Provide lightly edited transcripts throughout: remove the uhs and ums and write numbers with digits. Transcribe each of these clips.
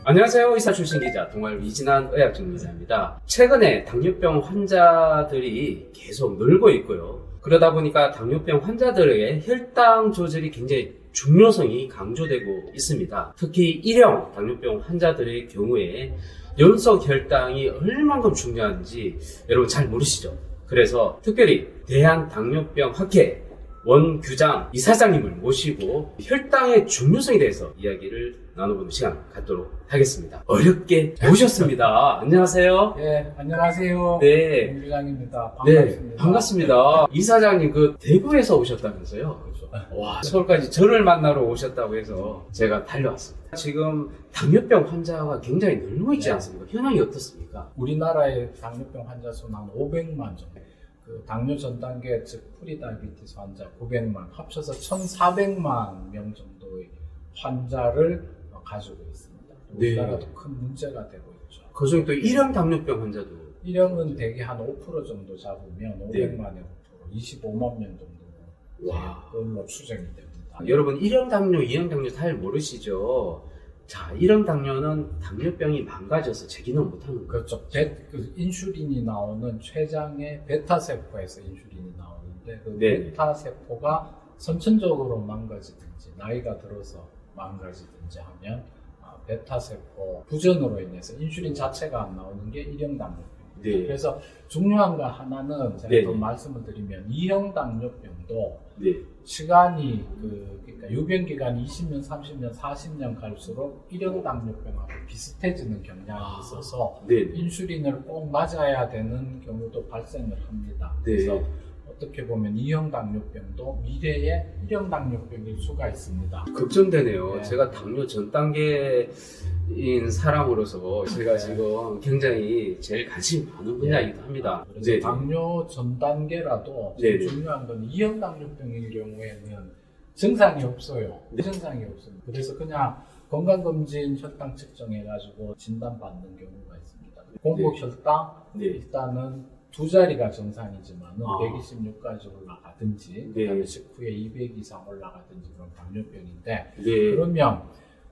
안녕하세요. 의사 출신 기자 동아일보 이진한 의학적 기자입니다. 최근에 당뇨병 환자들이 계속 늘고 있고요. 그러다 보니까 당뇨병 환자들에게 혈당 조절이 굉장히 중요성이 강조되고 있습니다. 특히 일형 당뇨병 환자들의 경우에 연속 혈당이 얼만큼 중요한지 여러분 잘 모르시죠? 그래서 특별히 대한당뇨병학회 원규장 이사장님을 모시고 혈당의 중요성에 대해서 이야기를 나눠보는 시간 갖도록 하겠습니다. 어렵게 모셨습니다. 안녕하세요. 네, 안녕하세요. 네. 원규장입니다. 반갑습니다. 네, 반갑습니다. 이사장님 그 대구에서 오셨다면서요? 그렇죠. 와, 서울까지 저를 만나러 오셨다고 해서 제가 달려왔습니다. 지금 당뇨병 환자가 굉장히 늘고 있지 네. 않습니까? 현황이 어떻습니까? 우리나라의 당뇨병 환자 수는 한 500만 정도. 그 당뇨 전 단계 즉 프리다이비티스 환자 900만 합쳐서 1,400만 명 정도의 환자를 가지고 있습니다. 네. 우리나라도 큰 문제가 되고 있죠. 그중에 또 일형 당뇨병 환자도 일형은 대개 한 5% 정도 잡으면 네. 500만의 5%, 25만 명 정도 와. 걸로 추정이 됩니다. 여러분 1형 당뇨, 2형 당뇨 잘 모르시죠? 자, 1형 당뇨는 당뇨병이 망가져서 재기능 못하는 거예요. 그렇죠. 그 인슐린이 나오는 췌장의 베타 세포에서 인슐린이 나오는데 그 네. 베타 세포가 선천적으로 망가지든지 나이가 들어서 망가지든지 하면 베타 세포 부전으로 인해서 인슐린 자체가 안 나오는 게 1형 당뇨병입니다. 네. 그래서 중요한 거 하나는 제가 네. 더 말씀을 드리면 2형 당뇨병도 네. 시간이 그러니까 유병 기간이 20년, 30년, 40년 갈수록 1형 당뇨병하고 비슷해지는 경향이 있어서 네. 인슐린을 꼭 맞아야 되는 경우도 발생을 합니다. 네. 그래서 어떻게 보면 2형 당뇨병도 미래의 1형 당뇨병일 수가 있습니다. 걱정되네요. 네. 제가 당뇨 전 단계인 사람으로서 제가 네. 지금 굉장히 제일 관심이 많은 분야이기도 합니다. 그래서 네. 당뇨 전 단계라도 네. 중요한 건 2형 당뇨병일 경우에는 증상이 없어요. 네. 증상이 없습니다. 그래서 그냥 건강검진 혈당 측정해가지고 진단받는 경우가 있습니다. 공복 혈당 네. 일단은 두 자리가 정상이지만은 아. 126까지 올라가든지 네. 그다음에 식후에 200 이상 올라가든지 그런 당뇨병인데 네. 그러면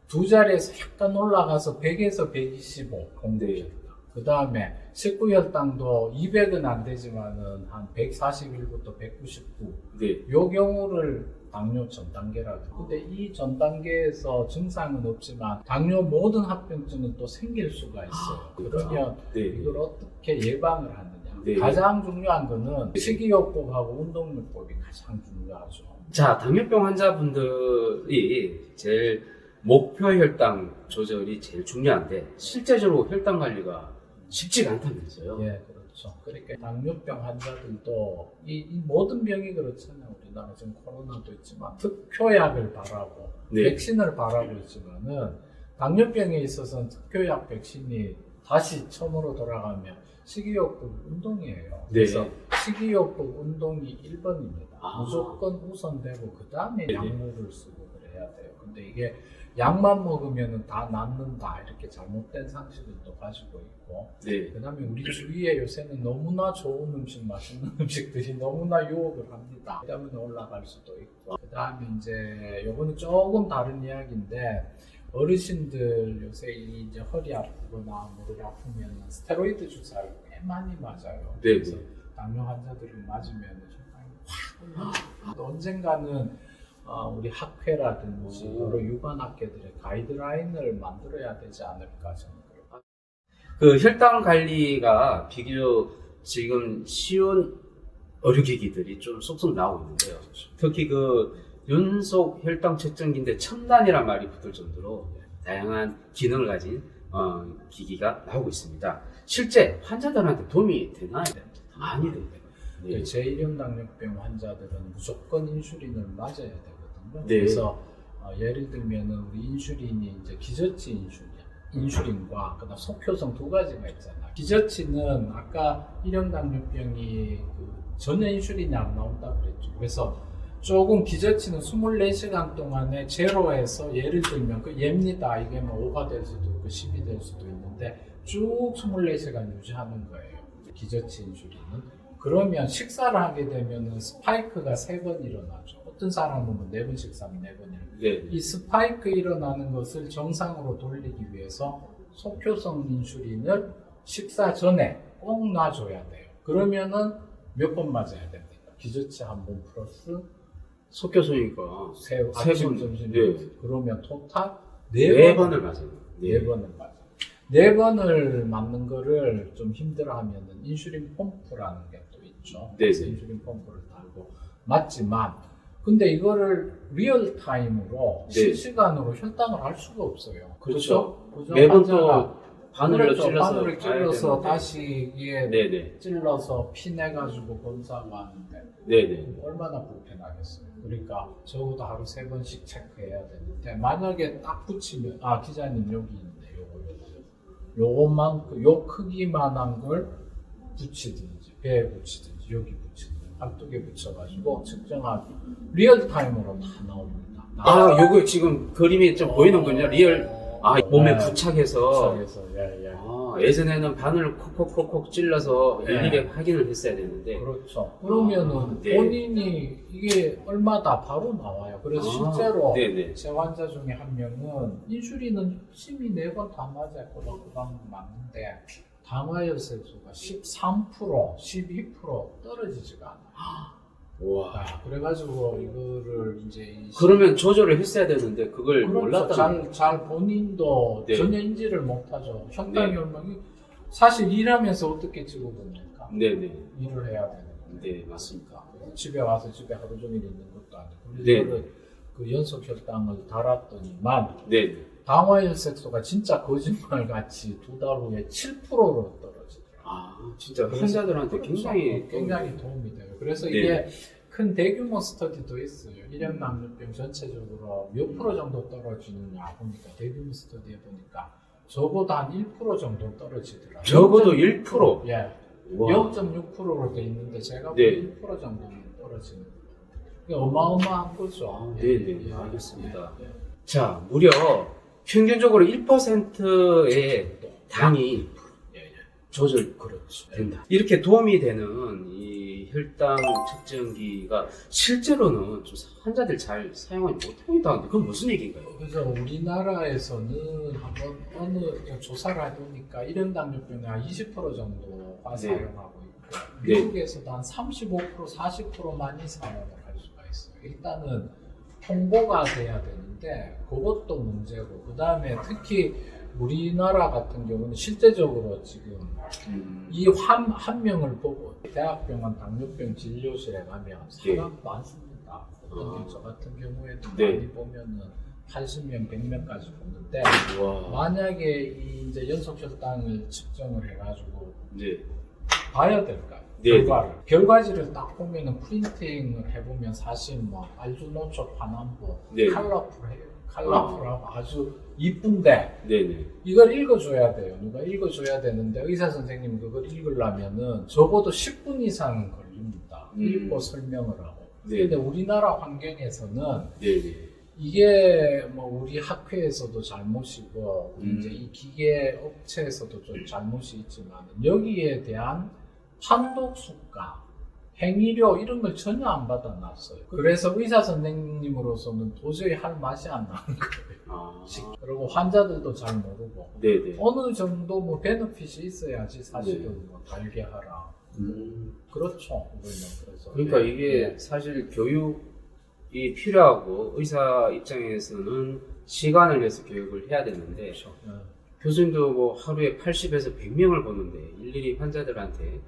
두 자리에서 약간 올라가서 100에서 125 공복 네. 혈당 그 다음에 식후 혈당도 200은 안 되지만은 한 141부터 199 네. 요 경우를 당뇨 전 단계라고. 근데 이 전 단계에서 증상은 없지만 당뇨 모든 합병증은 또 생길 수가 있어요. 그러면 네. 이걸 어떻게 예방을 하느냐. 네. 가장 중요한 거는 식이요법하고 운동요법이 가장 중요하죠. 자, 당뇨병 환자분들이 제일 목표 혈당 조절이 제일 중요한데 실제적으로 혈당 관리가 쉽지가 않다면서요? 예, 그렇죠. 그러니까 당뇨병 환자들도 이 모든 병이 그렇잖아요. 우리나라 지금 코로나도 있지만 특효약을 바라고 네. 백신을 바라고 있지만은 당뇨병에 있어서는 특효약 백신이 다시 처음으로 돌아가면 식이요법 운동이에요. 네. 그래서 식이요법 운동이 1번입니다. 아. 무조건 우선되고 그 다음에 네. 약물을 쓰고 그래야 돼요. 근데 이게 약만 먹으면 다 낫는다 이렇게 잘못된 상식을 또 가지고 있고 네. 그 다음에 우리 주위에 요새는 너무나 좋은 음식, 맛있는 음식들이 너무나 유혹을 합니다. 그 다음에 올라갈 수도 있고 그 다음에 이제 요거는 조금 다른 이야기인데 어르신들 요새 이제 허리 아프거나 무릎 아프면 스테로이드 주사를 꽤 많이 맞아요. 네. 그래서 당뇨 환자들을 맞으면 혈당이 확 올라가요. 언젠가는 우리 학회라든지 오. 여러 유관학회들의 가이드라인을 만들어야 되지 않을까 저는 그래요. 그 혈당 관리가 비교적 지금 쉬운 의료기기들이 좀 쏙쏙 나오고 있는데요. 특히 그 연속 혈당 측정기인데 첨단이란 말이 붙을 정도로 다양한 기능을 가진 기기가 나오고 있습니다. 실제 환자들한테 도움이 되나요? 많이 됩니다. 네. 제1형 당뇨병 환자들은 무조건 인슐린을 맞아야 되거든요. 네. 그래서 예를 들면은 우리 인슐린이 이제 기저치 인슐린과 그다음 속효성 두 가지가 있잖아요. 기저치는 아까 1형 당뇨병이 전혀 인슐린이 안 나온다 그랬죠. 그래서 조금 기저치는 24시간 동안에 제로에서 예를 들면 그 예입니다. 이게 뭐 5가 될 수도 있고 10이 될 수도 있는데 쭉 24시간 유지하는 거예요. 기저치 인슐린은. 그러면 식사를 하게 되면 스파이크가 3번 일어나죠. 어떤 사람은 뭐 4번씩 싸면 4번이에요. 네. 이 스파이크 일어나는 것을 정상으로 돌리기 위해서 속효성 인슐린을 식사 전에 꼭 놔줘야 돼요. 그러면은 몇 번 맞아야 됩니다. 기저치 한 번 플러스 속효소니까 세 세 번. 아침 점심 네. 그러면 토탈 네 번을 맞아요. 네 번을 맞아. 네 번을 맞는 거를 좀 힘들어하면은 인슐린 펌프라는 게 또 있죠. 네. 인슐린 펌프를 달고 맞지만 근데 이거를 리얼 타임으로 네. 실시간으로 혈당을 할 수가 없어요. 그렇죠. 그죠? 매번 환자가 또 바늘로 그렇죠. 찔러서 바늘을 봐야 찔러서 되는데. 다시 이게 네네. 찔러서 피내가지고 검사하고 하는데 네네. 얼마나 불편하겠어요. 그러니까 적어도 하루 3번씩 체크해야 되는데 만약에 딱 붙이면 기자님 여기 있네 요것만큼 요 크기만한 걸 붙이든지 배에 붙이든지 여기 붙이든지 한두 개 붙여가지고 측정하고 리얼타임으로 다 나옵니다. 요거 지금 그림이 좀 보이는군요. 리얼. 몸에 네. 부착해서. 예. 예전에는 바늘을 콕콕콕콕 찔러서 네. 일일이 확인을 했어야 되는데. 그렇죠. 그러면은 네. 본인이 이게 얼마다 바로 나와요. 그래서 실제로 네네. 제 환자 중에 한 명은 인슐린은 열심히 4번 다 맞아요. 꼬박꼬박 맞는데 당화혈색소가 13%, 12% 떨어지지가 않아요. 와. 그래가지고 이거를 이제 그러면 조절을 했어야 되는데 그걸 그렇죠. 몰랐다는 잘 본인도 네. 전혀 인지를 못하죠. 혈당이 네. 얼마나 사실 일하면서 어떻게 찍어봅니까? 네네. 일을 해야 되는 거예요. 네, 맞습니다. 집에 와서 집에 하루 종일 있는 것도 아니고 그래서 네. 이거를 그 연속 혈당을 달았더니만 네. 당화혈색소가 진짜 거짓말같이 2달 후에 7%로 떨어지더라고요. 진짜 그래서 환자들한테 그렇죠. 굉장히 도움이 돼요. 그래서 네. 이게 큰 대규모 스터디도 있어요. 일형 남녀병 전체적으로 몇 프로 정도 떨어지느냐 보니까 대규모 스터디에 보니까 적어도 한 1% 정도 떨어지더라고요. 적어도 1%. 예. 와. 0.6%로 돼 있는데 제가 네. 보기엔 1% 정도는 떨어지는 거예요. 이게 어마어마한 거죠. 네네. 알겠습니다. 예. 자, 무려 평균적으로 1%의 당이 조절 그렇죠. 된다. 이렇게 도움이 되는 이 혈당 측정기가 실제로는 좀 환자들 잘 사용하지 못하기도 하는데 그건 무슨 얘기인가요? 그래서 우리나라에서는 한번 어느 조사를 해보니까 일형당뇨병의 한 20% 정도가 네. 사용하고 있고 네. 미국에서도 한 35%, 40%만이 사용을 할 수가 있어요. 일단은 홍보가 돼야 되는데 그것도 문제고 그 다음에 특히 우리나라 같은 경우는 실제적으로 지금 이 한 명을 보고 대학병원 당뇨병 진료실에 가면 사람 많습니다. 저 같은 경우에도 네. 많이 보면은 80명, 100명까지 보는데 와. 만약에 이 이제 연속 혈당을 측정을 해가지고 네. 봐야 될까요? 네. 결과지를 딱 보면은 프린팅을 해보면 사실 뭐 알주노초 파남보 네. 컬러풀하고 아주 이쁜데 네네. 이걸 읽어줘야 돼요. 누가 읽어줘야 되는데 의사 선생님 그걸 읽으려면은 적어도 10분 이상은 걸립니다. 읽고 설명을 하고. 네. 근데 우리나라 환경에서는 네네. 이게 뭐 우리 학회에서도 잘못이고 이제 이 기계 업체에서도 좀 잘못이 있지만 여기에 대한 판독 수가, 행위료 이런 걸 전혀 안 받아놨어요. 그래서 의사 선생님으로서는 도저히 할 맛이 안 나는 거예요. 그리고 환자들도 잘 모르고 네네. 어느 정도 뭐 베너핏이 있어야지 사실은 뭐 달게 하라. 그렇죠. 그래서 그러니까 이게 사실 교육이 필요하고 의사 입장에서는 시간을 내서 교육을 해야 되는데 그렇죠. 교수님도 뭐 하루에 80에서 100명을 보는데 일일이 환자들한테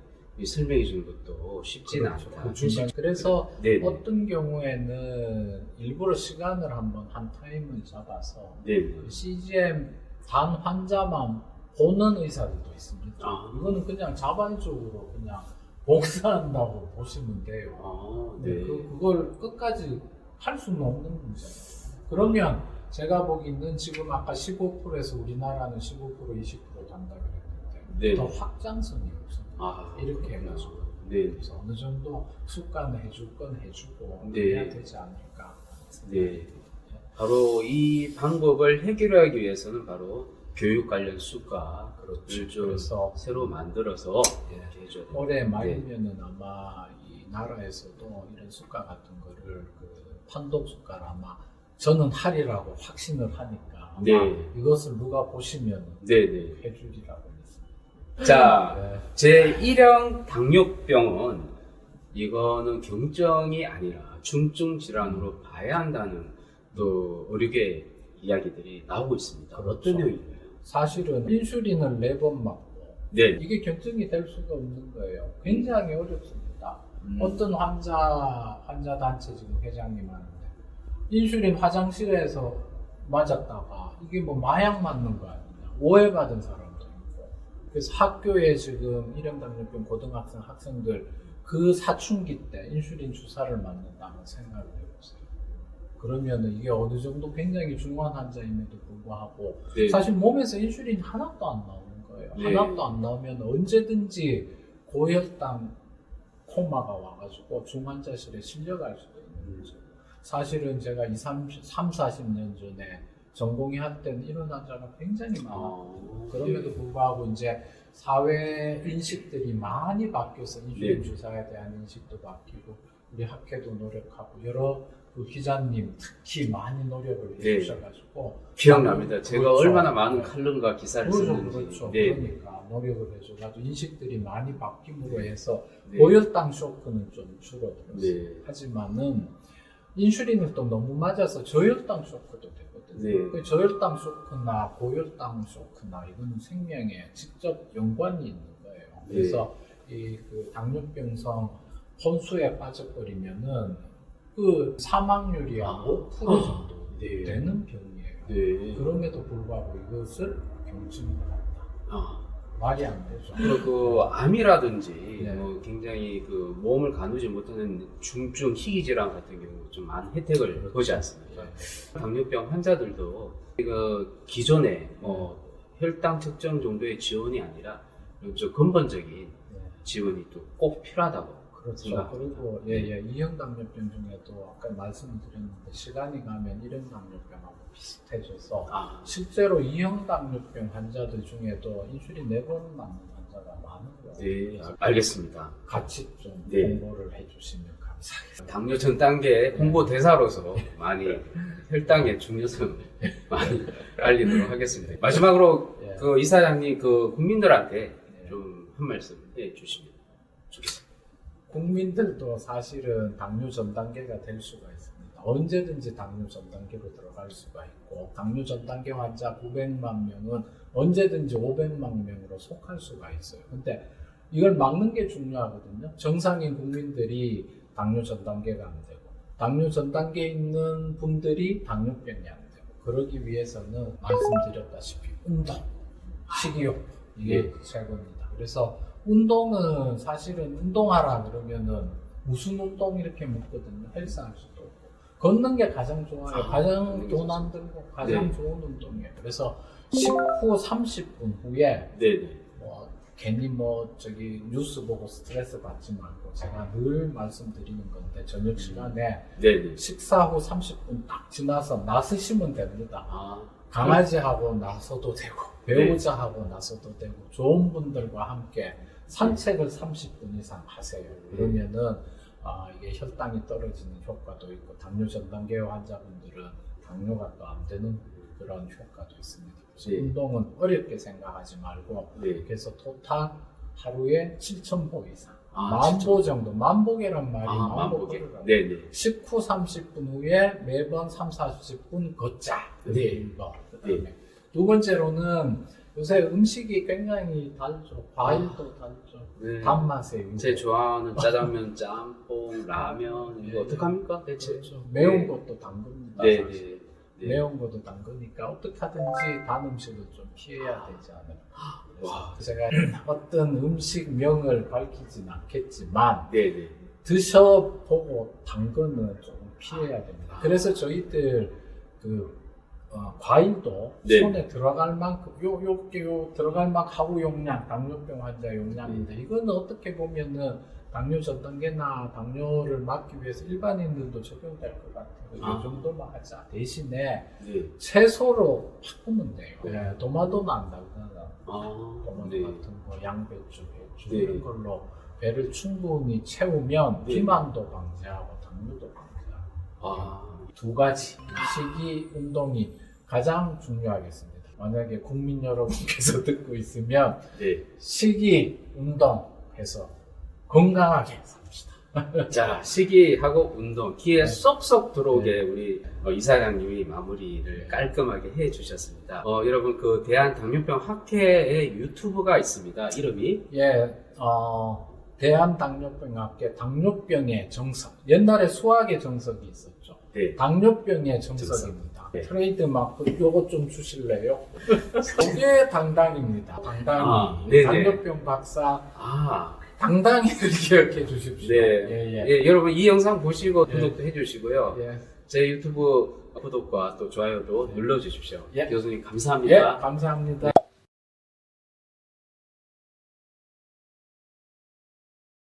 설명해 주는 것도 쉽지는 그렇죠. 않다. 그래서 네네. 어떤 경우에는 일부러 시간을 한번 한 타임을 잡아서 네네. CGM 단 환자만 보는 의사들도 있습니다. 이거는 그냥 자발적으로 그냥 봉사한다고 보시면 돼요. 네. 그걸 끝까지 할 수는 없는 문제예요. 그러면 제가 보기에는 지금 아까 15%에서 우리나라는 15%, 20% 단다 그랬는데 네. 더 확장성이 없어요. 이렇게 해가지고 네. 그래서 어느 정도 습관을 해줄 건 해주고 네. 해야 되지 않을까. 네. 바로 이 방법을 해결하기 위해서는 바로 교육 관련 수가를 좀 그래서 새로 만들어서 예. 이렇게 해줘야 됩니다. 올해 말이면은 아마 이 나라에서도 이런 수가 같은 거를 그 판독 숟갈 아마 저는 하리라고 확신을 하니까 아마 네. 이것을 누가 보시면 네네. 해주리라고 믿습니다. 자, 네. 제1형 당뇨병은 이거는 경증이 아니라 중증 질환으로 봐야 한다는 또 의료계 이야기들이 나오고 있습니다. 그렇죠. 어떤 내용인가요? 사실은 인슐린을 4번 맞고 네. 이게 경증이 될 수가 없는 거예요. 굉장히 어렵습니다. 음. 어떤 환자 단체 지금 회장님 하는데 인슐린 화장실에서 맞았다가 이게 뭐 마약 맞는 거 아니냐 오해받은 사람도 있고 그래서 학교에 지금 1형 당뇨병 고등학생 학생들 그 사춘기 때 인슐린 주사를 맞는다는 생각을 해보세요. 그러면 이게 어느 정도 굉장히 중요한 환자임에도 불구하고 네. 사실 몸에서 인슐린이 하나도 안 나오는 거예요. 네. 하나도 안 나오면 언제든지 고혈당 코마가 와가지고 중환자실에 실려갈 수도 있는 거죠. 사실은 제가 40년 전에 전공의 한때는 이런 환자가 굉장히 많았거든요. 그럼에도 불구하고 이제 사회 인식들이 많이 바뀌어서 인슐린 네. 주사에 대한 인식도 바뀌고 우리 학회도 노력하고 여러 그 기자님 특히 많이 노력을 네. 해주셔가지고 기억납니다. 제가 그렇죠. 얼마나 많은 네. 칼럼과 기사를 그렇죠, 썼는지. 그렇죠. 네. 그러니까 노력을 해줘가지고 인식들이 많이 바뀜으로 해서 네. 고혈당 쇼크는 좀 줄어들었어요. 네. 하지만은 인슐린을 또 너무 맞아서 저혈당 쇼크도 되거든요. 네. 그 저혈당 쇼크나 고혈당 쇼크나 이거는 생명에 직접 연관이 있는 거예요. 네. 그래서 이 그 당뇨병성 혼수에 빠져버리면은 그 사망률이 한 5% 정도 네. 되는 병이에요. 네. 그럼에도 불구하고 이것을 경증으로 한다. 아. 말이 안 되죠. 그리고 그 암이라든지 네. 뭐 굉장히 그 몸을 가누지 못하는 중증 희귀 질환 같은 경우 좀 많은 혜택을 그렇죠. 보지 않습니까? 네. 당뇨병 환자들도 그 기존에 뭐 혈당 측정 정도의 지원이 아니라 좀 근본적인 네. 지원이 또 꼭 필요하다고 그렇죠. 생각합니다. 그리고 예, 2형 당뇨병 중에도 아까 말씀드렸는데 시간이 가면 1형 당뇨병하고 비슷해져서 아, 실제로 2형 당뇨병 환자들 중에도 인슐린 4번 맞는 환자가 많은 거예요. 네, 알겠습니다. 같이 좀 네. 공부를 해주시면 감사하겠습니다. 당뇨 전 단계 홍보 대사로서 많이 혈당의 중요성을 많이 알리도록 하겠습니다. 마지막으로 예. 그 이사장님 그 국민들한테 예. 좀 한 말씀 해주시면 좋겠습니다. 국민들도 사실은 당뇨 전 단계가 될 수가 있습니다. 언제든지 당뇨 전 단계로 들어갈 수가 있고 당뇨 전 단계 환자 900만 명은 언제든지 500만 명으로 속할 수가 있어요. 근데 이걸 막는 게 중요하거든요. 정상인 국민들이 당뇨 전 단계가 안 되고 당뇨 전 단계에 있는 분들이 당뇨병이 안 되고 그러기 위해서는 말씀드렸다시피 운동, 식이요법 이게 네. 최고입니다. 그래서 운동은 사실은 운동하라 그러면은 무슨 운동 이렇게 묻거든요. 헬스할 수도 없고 걷는 게 가장 좋아요. 가장 돈 안 들고 가장 네. 좋은 운동이에요. 그래서 식후 30분 후에 네네. 뭐 괜히 뭐 저기 뉴스 보고 스트레스 받지 말고 제가 늘 말씀드리는 건데 저녁 시간에 네네. 식사 후 30분 딱 지나서 나서시면 됩니다. 아, 강아지하고 나서도 되고 배우자하고 나서도 되고 좋은 분들과 함께 산책을 30분 이상 하세요. 그러면은 이게 혈당이 떨어지는 효과도 있고 당뇨 전 단계 환자분들은 당뇨가 또 안 되는 그런 효과도 있습니다. 그래서 네. 운동은 어렵게 생각하지 말고 네. 그래서 토탈 하루에 7,000보 이상 아, 10,000보 정도 만보계란 말이 만보 만보기. 걸으라고 네네. 식후 30분 후에 매번 3-40분 걷자. 네. 1번. 그다음에 두 번째로는 요새 음식이 굉장히 달죠. 과일도 달죠. 네. 단맛에 유혹. 제 좋아하는 짜장면, 짬뽕, 라면 이거 네. 어떡합니까 대체? 그렇죠. 매운 네. 것도 단 겁니다. 네, 사실. 네. 매운 것도 단 거니까 어떻게 하든지 단 음식을 좀 피해야 되지 않을까. 와. 그래서 제가 어떤 음식명을 밝히진 않겠지만 네네. 드셔보고 단 거는 조금 피해야 됩니다. 그래서 저희들 과일도 네. 손에 들어갈 만큼 요 들어갈 만큼 하루 용량 당뇨병 환자 용량인데 이건 어떻게 보면은 당뇨 전 단계나 당뇨를 막기 위해서 일반인들도 적용될 것 같아요. 이 정도만 하자. 대신에 네. 채소로 바꾸면 돼요. 네, 도마도는 안 달잖아. 도마도 네. 같은 거, 양배추, 배추 네. 이런 걸로 배를 충분히 채우면 네. 비만도 방지하고 당뇨도 방지하고 두 가지 식이 운동이 가장 중요하겠습니다. 만약에 국민 여러분께서 듣고 있으면 네. 식이 운동해서 건강하게 삽시다. 자, 식이하고 운동 귀에 네. 쏙쏙 들어오게 네. 우리 이사장님이 마무리를 깔끔하게 해주셨습니다. 여러분 그 대한당뇨병 학회의 유튜브가 있습니다. 이름이 예, 대한당뇨병학회 당뇨병의 정석. 옛날에 수학의 정석이 있었죠. 네. 당뇨병의 정석입니다. 네. 트레이드 마크 요거 좀 주실래요? 그게 당당입니다. 당당히. 네네. 당뇨병 박사 아, 당당히를 기억해 주십시오. 네. 예. 예, 여러분 이 영상 보시고 예. 구독도 해주시고요. 예. 제 유튜브 구독과 또 좋아요도 눌러주십시오. 예. 교수님 예, 감사합니다. 감사합니다.